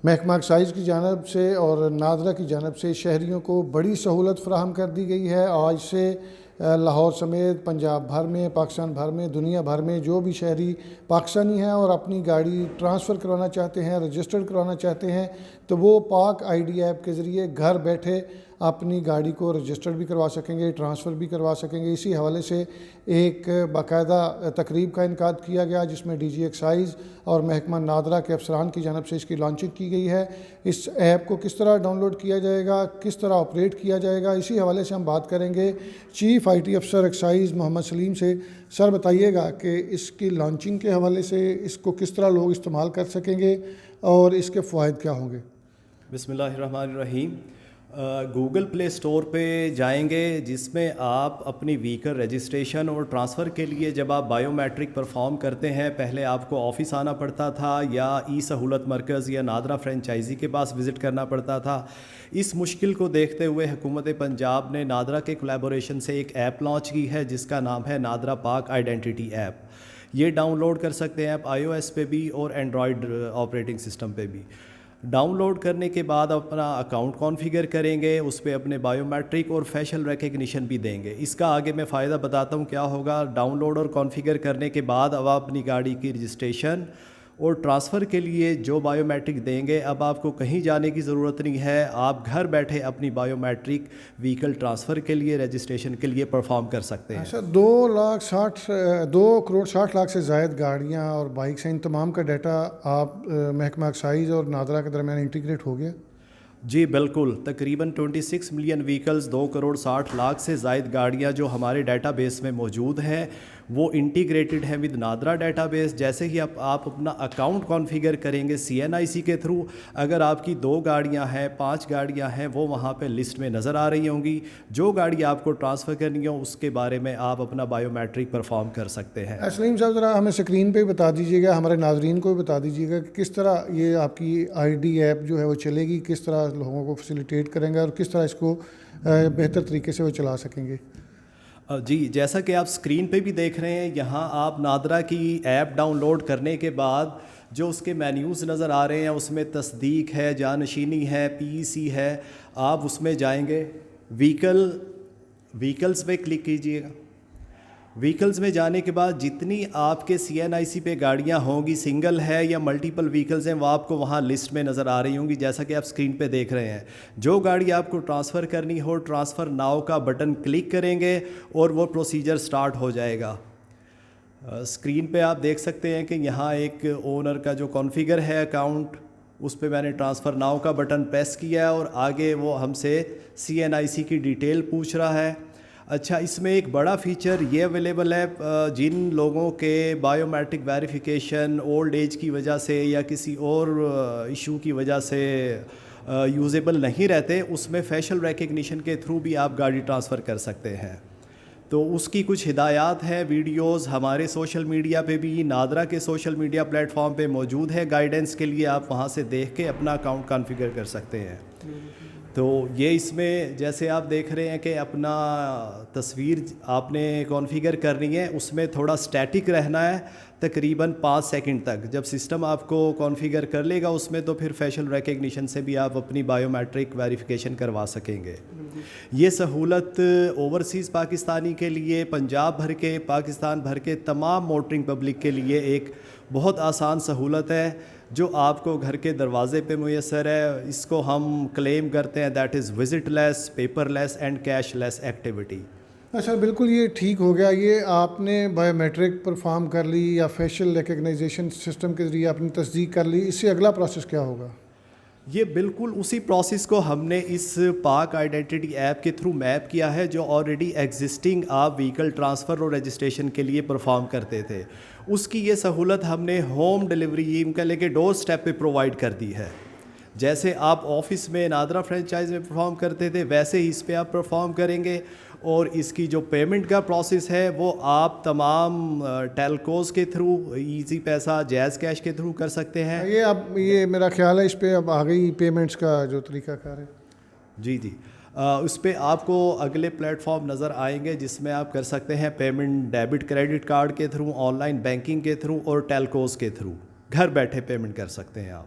محکمہ ایکسائز کی جانب سے اور نادرا کی جانب سے شہریوں کو بڑی سہولت فراہم کر دی گئی ہے۔ آج سے لاہور سمیت پنجاب بھر میں، پاکستان بھر میں، دنیا بھر میں جو بھی شہری پاکستانی ہیں اور اپنی گاڑی ٹرانسفر کروانا چاہتے ہیں، رجسٹرڈ کروانا چاہتے ہیں، تو وہ پاک آئی ڈی ایپ کے ذریعے گھر بیٹھے اپنی گاڑی کو رجسٹرڈ بھی کروا سکیں گے، ٹرانسفر بھی کروا سکیں گے۔ اسی حوالے سے ایک باقاعدہ تقریب کا انعقاد کیا گیا جس میں ڈی جی ایکسائز اور محکمہ نادرا کے افسران کی جانب سے اس کی لانچنگ کی گئی ہے۔ اس ایپ کو کس طرح ڈاؤن لوڈ کیا جائے گا، کس طرح آپریٹ کیا جائے گا، اسی حوالے سے ہم بات کریں گے چیف آئی ٹی افسر ایکسائز محمد سلیم سے۔ سر بتائیے گا کہ اس کی لانچنگ کے حوالے سے اس کو کس طرح لوگ استعمال کر سکیں گے اور اس کے فوائد کیا ہوں گے؟ بسم اللہ الرحمن الرحیم۔ گوگل پلے اسٹور پہ جائیں گے جس میں آپ اپنی وہیکل رجسٹریشن اور ٹرانسفر کے لیے جب آپ بائیو میٹرک پرفارم کرتے ہیں، پہلے آپ کو آفس آنا پڑتا تھا یا ای سہولت مرکز یا نادرا فرینچائزی کے پاس وزٹ کرنا پڑتا تھا۔ اس مشکل کو دیکھتے ہوئے حکومت پنجاب نے نادرا کے کولیبوریشن سے ایک ایپ لانچ کی ہے جس کا نام ہے نادرا پاک آئیڈینٹی ایپ۔ یہ ڈاؤن لوڈ کر سکتے ہیں آپ آئی او ایس پہ بھی اور اینڈرائڈ آپریٹنگ سسٹم پہ بھی۔ ڈاؤن لوڈ کرنے کے بعد اپنا اکاؤنٹ کانفیگر کریں گے، اس پہ اپنے بائیو میٹرک اور فیشل ریکگنیشن بھی دیں گے۔ اس کا آگے میں فائدہ بتاتا ہوں کیا ہوگا۔ ڈاؤن لوڈ اور کانفیگر کرنے کے بعد اب آپ اپنی گاڑی کی رجسٹریشن اور ٹرانسفر کے لیے جو بائیو میٹرک دیں گے، اب آپ کو کہیں جانے کی ضرورت نہیں ہے، آپ گھر بیٹھے اپنی بائیو میٹرک وہیکل ٹرانسفر کے لیے، رجسٹریشن کے لیے پرفارم کر سکتے ہیں۔ اچھا، 2,60,00,000 سے زائد گاڑیاں اور بائکس ہیں، ان تمام کا ڈیٹا آپ محکمہ ایکسائز اور نادرا کے درمیان انٹیگریٹ ہو گیا؟ جی بالکل، تقریباً 26 ملین وہیکلز، 2,60,00,000 سے زائد گاڑیاں جو ہمارے ڈیٹا بیس میں موجود ہیں وہ انٹیگریٹڈ ہیں ود نادرا ڈیٹا بیس۔ جیسے ہی آپ اپنا اکاؤنٹ کانفیگر کریں گے CNIC کے تھرو، اگر آپ کی 2 گاڑیاں ہیں، 5 گاڑیاں ہیں، وہ وہاں پہ لسٹ میں نظر آ رہی ہوں گی۔ جو گاڑی آپ کو ٹرانسفر کرنی ہو اس کے بارے میں آپ اپنا بائیو میٹرک پرفارم کر سکتے ہیں۔ سلیم صاحب، ذرا ہمیں اسکرین پہ بتا دیجیے گا، ہمارے ناظرین کو بھی بتا دیجیے گا کہ کس طرح یہ آپ کی آئی ڈی ایپ جو ہے وہ چلے گی، کس طرح لوگوں کو فیسیلیٹیٹ کریں گے اور کس طرح اس کو بہتر طریقے سے وہ چلا سکیں گے۔ جی، جیسا کہ آپ اسکرین پہ بھی دیکھ رہے ہیں، یہاں آپ نادرا کی ایپ ڈاؤن لوڈ کرنے کے بعد جو اس کے مینیوز نظر آ رہے ہیں اس میں تصدیق ہے، جانشینی ہے، PEC ہے۔ آپ اس میں جائیں گے، وہیکلز پہ کلک کیجئے گا۔ وہیکلز میں جانے کے بعد جتنی آپ کے CNIC پہ گاڑیاں ہوں گی، سنگل ہے یا ملٹیپل وہیکلز ہیں، وہ آپ کو وہاں لسٹ میں نظر آ رہی ہوں گی جیسا کہ آپ اسکرین پہ دیکھ رہے ہیں۔ جو گاڑی آپ کو ٹرانسفر کرنی ہو، ٹرانسفر ناؤ کا بٹن کلک کریں گے اور وہ پروسیجر سٹارٹ ہو جائے گا۔ اسکرین پہ آپ دیکھ سکتے ہیں کہ یہاں ایک اونر کا جو کانفیگر ہے اکاؤنٹ، اس پہ میں نے ٹرانسفر ناؤ کا بٹن پریس کیا ہے اور آگے وہ ہم سے CNIC کی ڈیٹیل پوچھ رہا ہے۔ اچھا، اس میں ایک بڑا فیچر یہ اویلیبل ہے، جن لوگوں کے biometric verification old age کی وجہ سے یا کسی اور ایشو کی وجہ سے یوزیبل نہیں رہتے، اس میں فیشل ریکگنیشن کے تھرو بھی آپ گاڑی ٹرانسفر کر سکتے ہیں۔ تو اس کی کچھ ہدایات ہیں، ویڈیوز ہمارے سوشل میڈیا پہ بھی، نادرا کے سوشل میڈیا پلیٹ فارم پہ موجود ہے گائیڈنس کے لیے، آپ وہاں سے دیکھ کے اپنا اکاؤنٹ کانفیگر کر سکتے ہیں۔ تو یہ اس میں جیسے آپ دیکھ رہے ہیں کہ اپنا تصویر آپ نے کانفیگر کرنی ہے، اس میں تھوڑا سٹیٹک رہنا ہے تقریباً 5 سیکنڈ تک۔ جب سسٹم آپ کو کانفیگر کر لے گا اس میں، تو پھر فیشل ریکگنیشن سے بھی آپ اپنی بائیو میٹرک ویریفیکیشن کروا سکیں گے۔ یہ سہولت اوورسیز پاکستانی کے لیے، پنجاب بھر کے، پاکستان بھر کے تمام موٹرنگ پبلک کے لیے ایک بہت آسان سہولت ہے جو آپ کو گھر کے دروازے پہ میسر ہے۔ اس کو ہم کلیم کرتے ہیں that is visit less, paper less and cash less activity. اچھا، بالکل یہ ٹھیک ہو گیا۔ یہ آپ نے بائیو میٹرک پرفارم کر لی یا فیشل ریکگنائزیشن سسٹم کے ذریعے آپ نے تصدیق کر لی، اس سے اگلا پروسیس کیا ہوگا؟ یہ بالکل اسی پروسیس کو ہم نے اس پاک آئیڈینٹی ایپ کے تھرو میپ کیا ہے جو آلریڈی ایگزسٹنگ آپ وہیکل ٹرانسفر اور رجسٹریشن کے لیے پرفارم کرتے تھے۔ اس کی یہ سہولت ہم نے ہوم ڈلیوری یہ کا لے کے ڈور سٹیپ پہ پرووائڈ کر دی ہے۔ جیسے آپ آفس میں نادرا فرینچائز میں پرفارم کرتے تھے ویسے ہی اس پہ آپ پرفارم کریں گے، اور اس کی جو پیمنٹ کا پروسیس ہے وہ آپ تمام ٹیلکوز کے تھرو، ایزی پیسہ، جیز کیش کے تھرو کر سکتے ہیں۔ یہ میرا خیال ہے اس پہ اب آ گئی پیمنٹس کا جو طریقہ کار ہے۔ جی اس پہ آپ کو اگلے پلیٹ فارم نظر آئیں گے جس میں آپ کر سکتے ہیں پیمنٹ ڈیبٹ کریڈٹ کارڈ کے تھرو، آن لائن بینکنگ کے تھرو اور ٹیلکوز کے تھرو، گھر بیٹھے پیمنٹ کر سکتے ہیں آپ۔